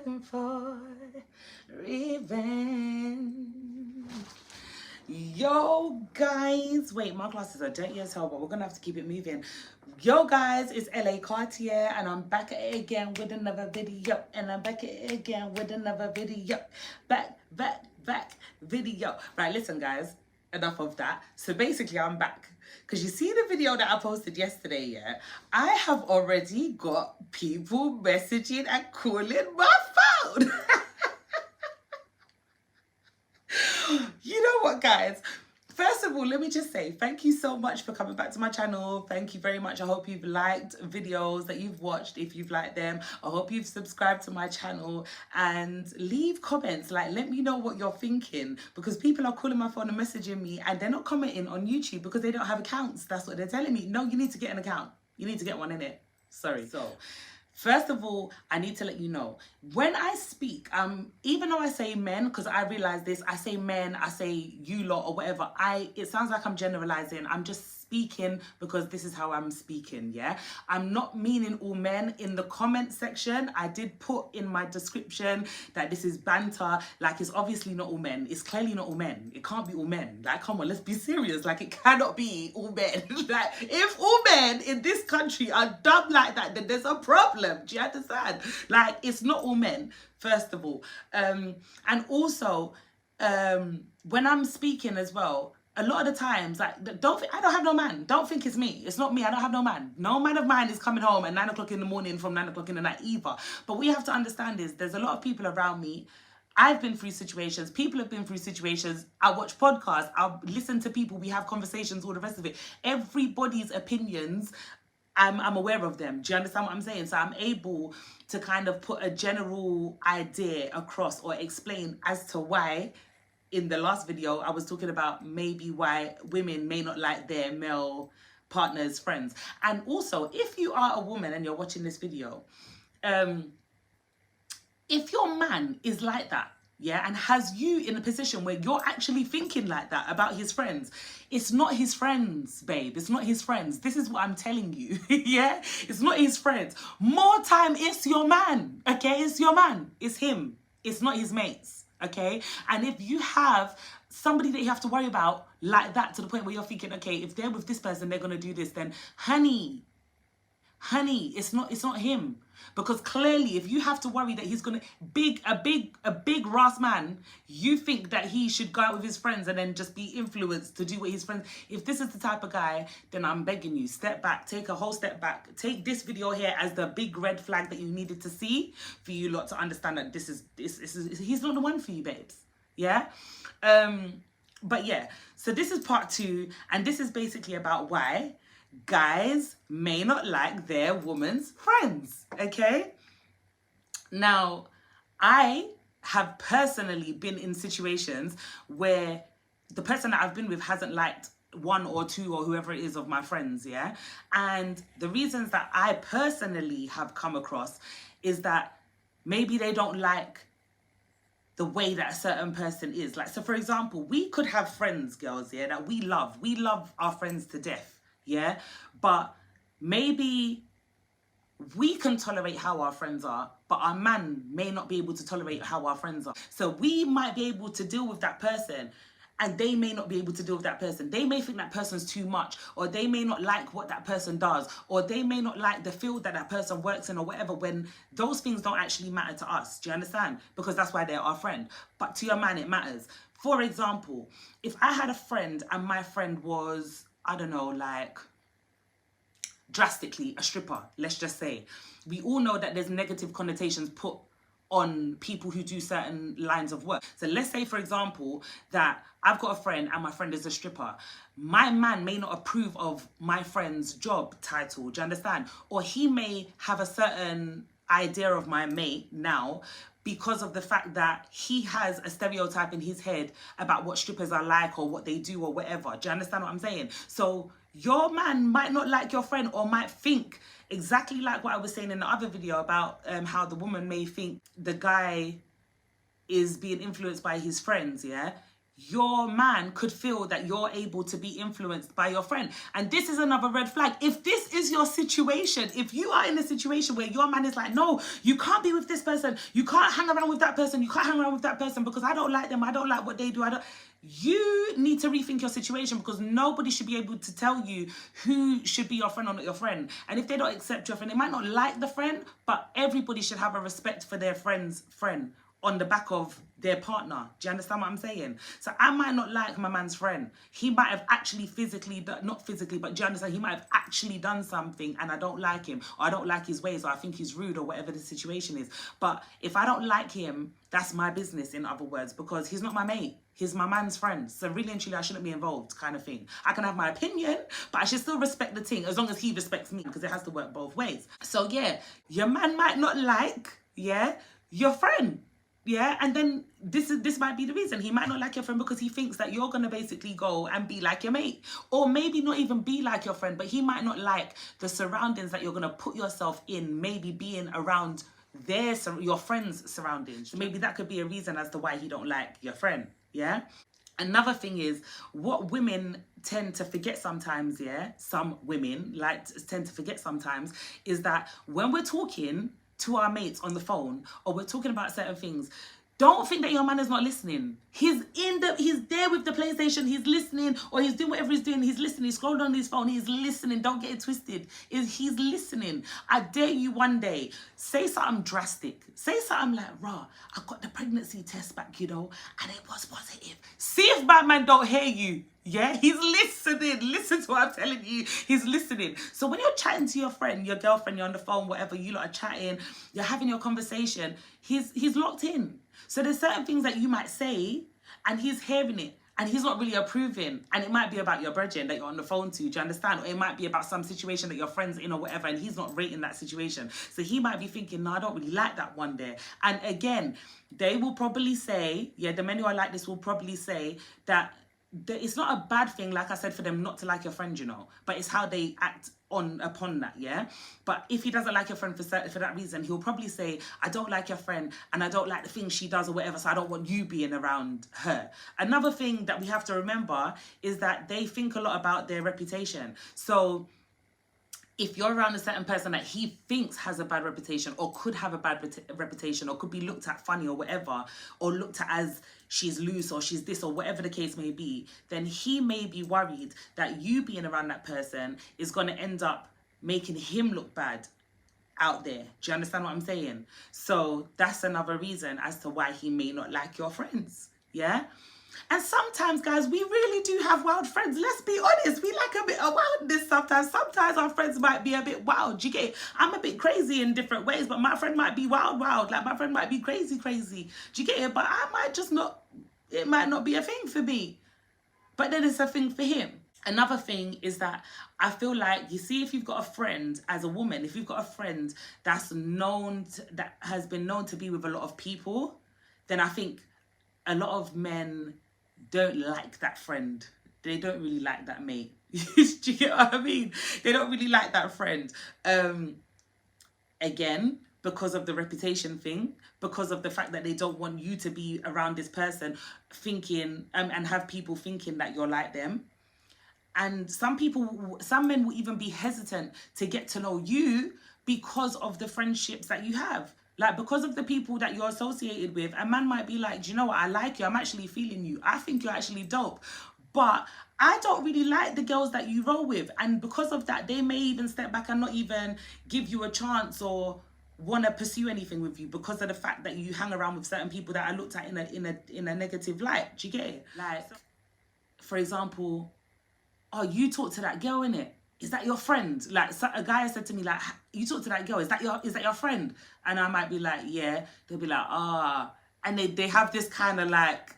looking for revenge. Yo guys, wait, my glasses are dirty as hell, but we're gonna have to keep it moving. Yo guys, it's LA Cartier and I'm back at it again with another video, and I'm back at it again with another video. Back video. Right, listen guys, enough of that. So basically I'm back because you see the video that I posted yesterday. Yeah, I have already got people messaging and calling my phone. You know what, guys? First of all, let me just say thank you so much for coming back to my channel. Thank you very much. I hope you've liked videos that you've watched. If you've liked them, I hope you've subscribed to my channel and leave comments. Like, let me know what you're thinking, because people are calling my phone and messaging me and they're not commenting on YouTube because they don't have accounts. That's what they're telling me. No, you need to get an account. You need to get one in it. Sorry. So first of all, I need to let you know, when I speak, even though I say men, because I realize this, I say men, I say you lot or whatever, it sounds like I'm generalizing. I'm just speaking because this is how I'm speaking, yeah? I'm not meaning all men. In the comment section, I did put in my description that this is banter. Like, it's obviously not all men. It's clearly not all men. It can't be all men. Like, come on, let's be serious. Like, it cannot be all men. Like, if all men in this country are dumb like that, then there's a problem. Do you understand? Like, it's not all men, first of all. And also, when I'm speaking as well, a lot of the times, like, I don't have no man. Don't think it's me. It's not me. I don't have no man. No man of mine is coming home at 9 o'clock in the morning from 9 o'clock in the night either. But what you have to understand is there's a lot of people around me. I've been through situations. People have been through situations. I watch podcasts. I listen to people. We have conversations, all the rest of it. Everybody's opinions, I'm aware of them. Do you understand what I'm saying? So I'm able to kind of put a general idea across or explain as to why. In the last video, I was talking about maybe why women may not like their male partners' friends. And also, if you are a woman and you're watching this video, if your man is like that, yeah, and has you in a position where you're actually thinking like that about his friends, it's not his friends, babe. It's not his friends. This is what I'm telling you, yeah? It's not his friends. More time, it's your man, okay? It's your man. It's him. It's not his mates. Okay, and if you have somebody that you have to worry about like that, to the point where you're thinking, okay, if they're with this person, they're gonna do this, then honey, it's not him. Because clearly, if you have to worry that he's gonna a big Ras man, you think that he should go out with his friends and then just be influenced to do what his friends. If this is the type of guy, then I'm begging you, step back, take a whole step back, take this video here as the big red flag that you needed to see for you lot to understand that this is he's not the one for you, babes. Yeah. But yeah, so this is part 2, and this is basically about why guys may not like their woman's friends, okay? Now, I have personally been in situations where the person that I've been with hasn't liked one or two or whoever it is of my friends, yeah? And the reasons that I personally have come across is that maybe they don't like the way that a certain person is. Like, so for example, we could have friends, girls, yeah, that we love. We love our friends to death. Yeah, but maybe we can tolerate how our friends are, but our man may not be able to tolerate how our friends are. So we might be able to deal with that person, and they may not be able to deal with that person. They may think that person's too much, or they may not like what that person does, or they may not like the field that that person works in or whatever, when those things don't actually matter to us. Do you understand? Because that's why they're our friend. But to your man, it matters. For example, if I had a friend and my friend was, I don't know, like drastically a stripper, let's just say. We all know that there's negative connotations put on people who do certain lines of work. So let's say, for example, that I've got a friend and my friend is a stripper. My man may not approve of my friend's job title, do you understand? Or he may have a certain idea of my mate now because of the fact that he has a stereotype in his head about what strippers are like or what they do or whatever. Do you understand what I'm saying? So your man might not like your friend, or might think exactly like what I was saying in the other video about how the woman may think the guy is being influenced by his friends, yeah? your man could feel that you're able to be influenced by your friend. And this is another red flag. If this is your situation, if you are in a situation where your man is like, no, you can't be with this person, you can't hang around with that person, you can't hang around with that person because I don't like them, I don't like what they do, you need to rethink your situation, because nobody should be able to tell you who should be your friend or not your friend. And if they don't accept your friend, they might not like the friend, but everybody should have a respect for their friend's friend on the back of their partner. Do you understand what I'm saying? So I might not like my man's friend. He might have actually not physically, but do you understand? He might have actually done something and I don't like him, or I don't like his ways, or I think he's rude, or whatever the situation is. But if I don't like him, that's my business, in other words, because he's not my mate. He's my man's friend. So really and truly, I shouldn't be involved, kind of thing. I can have my opinion, but I should still respect the thing as long as he respects me, because it has to work both ways. So yeah, your man might not like, your friend. Yeah, and then this might be the reason. He might not like your friend because he thinks that you're going to basically go and be like your mate. Or maybe not even be like your friend, but he might not like the surroundings that you're going to put yourself in, maybe being around your friend's surroundings. So maybe that could be a reason as to why he don't like your friend, yeah? Another thing is, what women tend to forget sometimes, some women tend to forget sometimes, is that when we're talking to our mates on the phone, or we're talking about certain things, don't think that your man is not listening. He's there with the PlayStation, he's listening, or he's doing whatever he's doing, he's listening, he's scrolling on his phone, he's listening. Don't get it twisted. He's listening. I dare you one day, say something drastic. Say something like, I got the pregnancy test back, and it was positive. See if my man don't hear you. Yeah, he's listening. Listen to what I'm telling you. He's listening. So when you're chatting to your friend, your girlfriend, you're on the phone, whatever, you lot are chatting, you're having your conversation, he's locked in. So there's certain things that you might say and he's hearing it and he's not really approving. And it might be about your brethren that you're on the phone to, do you understand? Or it might be about some situation that your friend's in or whatever, and he's not rating that situation. So he might be thinking, no, I don't really like that one there. And again, they will probably say, the men who are like this will probably say that it's not a bad thing, like I said, for them not to like your friend, but it's how they act upon that, But if he doesn't like your friend for that reason, he'll probably say, I don't like your friend and I don't like the things she does or whatever, so I don't want you being around her. Another thing that we have to remember is that they think a lot about their reputation. So if you're around a certain person that he thinks has a bad reputation, or could have a bad reputation, or could be looked at funny or whatever, or looked at as she's loose or she's this or whatever the case may be, then he may be worried that you being around that person is going to end up making him look bad out there. Do you understand what I'm saying? So that's another reason as to why he may not like your friends, And sometimes, guys, we really do have wild friends. Let's be honest. We like a bit of wildness sometimes. Sometimes our friends might be a bit wild. Do you get it? I'm a bit crazy in different ways, but my friend might be wild. Like, my friend might be crazy. Do you get it? But I might just not, it might not be a thing for me. But then it's a thing for him. Another thing is that I feel like, you see, if you've got a friend as a woman, if you've got a friend that's that has been known to be with a lot of people, then I think a lot of men don't like that friend. They don't really like that mate. Do you get what I mean? They don't really like that friend. Again, because of the reputation thing, because of the fact that they don't want you to be around this person thinking and have people thinking that you're like them. And some men will even be hesitant to get to know you because of the friendships that you have. Like, because of the people that you're associated with, a man might be like, do you know what? I like you. I'm actually feeling you. I think you're actually dope. But I don't really like the girls that you roll with. And because of that, they may even step back and not even give you a chance or want to pursue anything with you because of the fact that you hang around with certain people that are looked at in a negative light. Do you get it? Like, for example, oh, you talk to that girl, innit? Is that your friend? Like, a guy said to me, like, you talk to that girl, is that your friend? And I might be like, yeah. They'll be like, and they have this kind of like,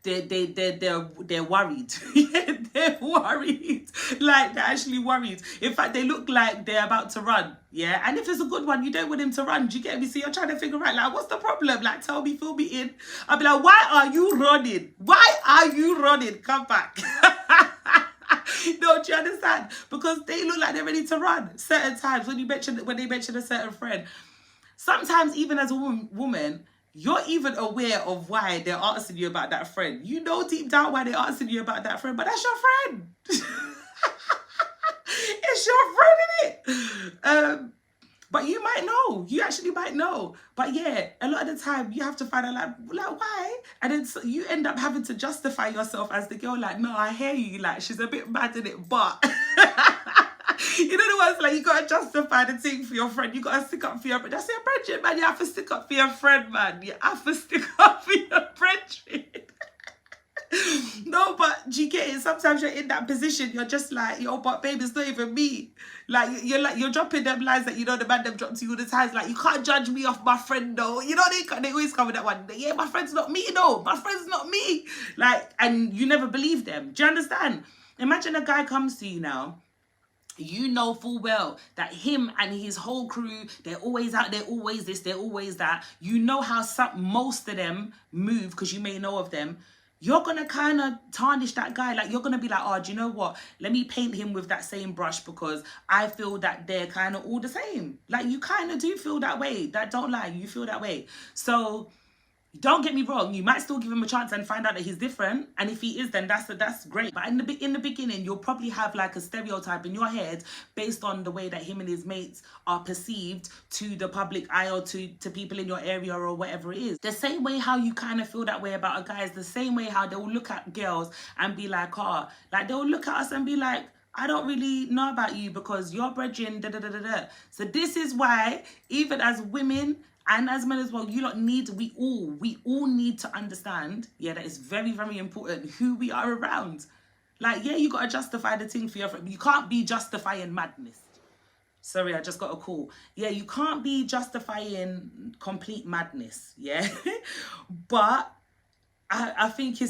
they're worried. Yeah, they're worried. Like, they're actually worried. In fact, they look like they're about to run. Yeah, and if it's a good one, you don't want him to run. Do you get me? So you're trying to figure out, like, what's the problem? Like, tell me, fill me in. I'll be like, why are you running? Why are you running? Come back. No, do you understand? Because they look like they're ready to run certain times when they mention a certain friend. Sometimes, even as a woman, you're even aware of why they're asking you about that friend. You know deep down why they're asking you about that friend, but that's your friend. It's your friend, innit? But you might know. You actually might know. But yeah, a lot of the time you have to find out like why? And then you end up having to justify yourself as the girl, like, no, I hear you. Like, she's a bit mad in it, but... You know the ones like, you gotta justify the thing for your friend. You gotta stick up for your friend. That's your friendship, man. You have to stick up for your friend, man. You have to stick up for your friendship. No, but do you get it? Sometimes you're in that position. You're just like, yo, but babe, it's not even me. Like you're dropping them lines that you know the man them drop to you all the times. Like, you can't judge me off my friend though. You know they always come with that one. Yeah, my friend's not me though. My friend's not me. Like, and you never believe them. Do you understand? Imagine a guy comes to you now. You know full well that him and his whole crew, they're always out, they're always this, they're always that. You know how most of them move because you may know of them. You're going to kind of tarnish that guy. Like, you're going to be like, oh, do you know what? Let me paint him with that same brush because I feel that they're kind of all the same. Like, you kind of do feel that way. Don't lie, you feel that way. So... don't get me wrong, you might still give him a chance and find out that he's different. And if he is, then that's great. But in the beginning, you'll probably have like a stereotype in your head based on the way that him and his mates are perceived to the public eye or to people in your area or whatever it is. The same way how you kind of feel that way about a guy is the same way how they'll look at girls and be like, oh, like they'll look at us and be like, I don't really know about you because you're bridging, da da da da da. So this is why, even as women, and as men as well, we all need to understand, yeah, that it's very, very important who we are around. Like, yeah, you got to justify the thing for your friend. You can't be justifying madness. Sorry, I just got a call. Yeah, you can't be justifying complete madness, yeah? But I think you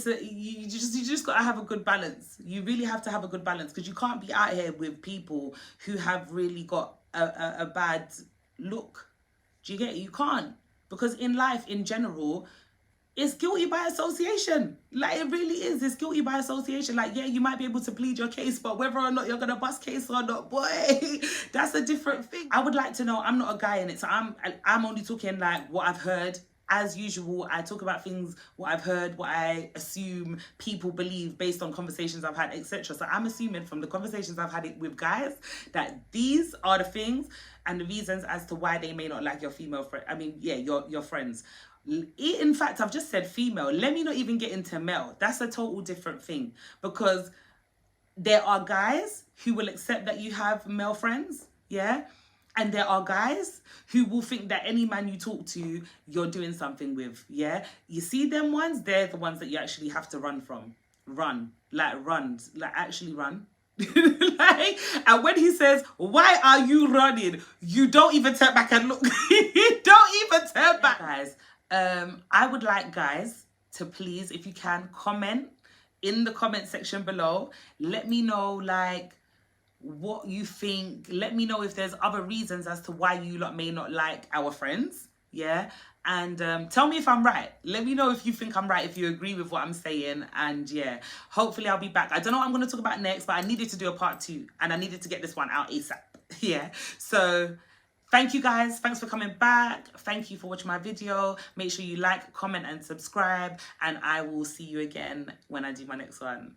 just got to have a good balance. You really have to have a good balance because you can't be out here with people who have really got a bad look. Do you get it? You can't. Because in life, in general, it's guilty by association. Like, it really is. It's guilty by association. Like, yeah, you might be able to plead your case, but whether or not you're going to bust case or not, boy, that's a different thing. I would like to know, I'm not a guy in it, so I'm only talking like what I've heard. As usual, I talk about things, what I've heard, what I assume people believe based on conversations I've had, etc. So I'm assuming from the conversations I've had with guys that these are the things and the reasons as to why they may not like your female friend. I mean, yeah, your friends. In fact, I've just said female. Let me not even get into male. That's a total different thing because there are guys who will accept that you have male friends, yeah? And there are guys who will think that any man you talk to, you're doing something with, yeah? You see them ones? They're the ones that you actually have to run from. Run. Like, actually run. Like, and when he says, why are you running? You don't even turn back and look. You don't even turn back. Guys, I would like guys to please, if you can, comment in the comment section below. Let me know, like, what you think. Let me know if there's other reasons as to why you lot may not like our friends, yeah? And tell me if I'm right. Let me know if you think I'm right, if you agree with what I'm saying. And yeah, hopefully I'll be back. I don't know what I'm going to talk about next, but I needed to do a part 2 and I needed to get this one out ASAP. Yeah, so thank you guys. Thanks for coming back. Thank you for watching my video. Make sure you like, comment and subscribe, and I will see you again when I do my next one.